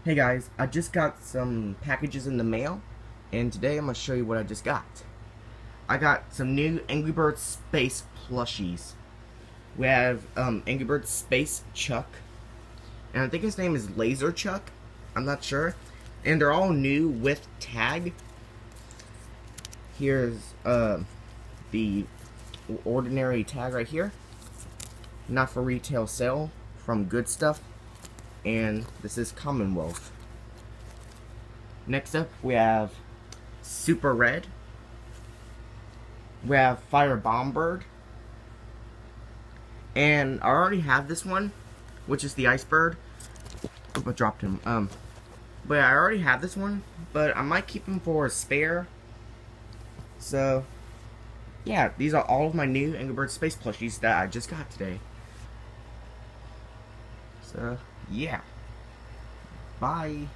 Hey guys, I just got some packages in the mail, and today I'm going to show you what I just got. I got some new Angry Birds Space plushies. We have Angry Birds Space Chuck, and I think his name is Laser Chuck, I'm not sure. And they're all new with tag. Here's the ordinary tag right here. Not for retail sale, from Good Stuff. And this is Commonwealth. Next up, we have Super Red. We have Fire Bombird. And I already have this one, which is the Ice Bird. Oop, I dropped him. But I already have this one, but I might keep him for a spare. So, yeah, these are all of my new Angry Birds Space plushies that I just got today. So, yeah. Bye.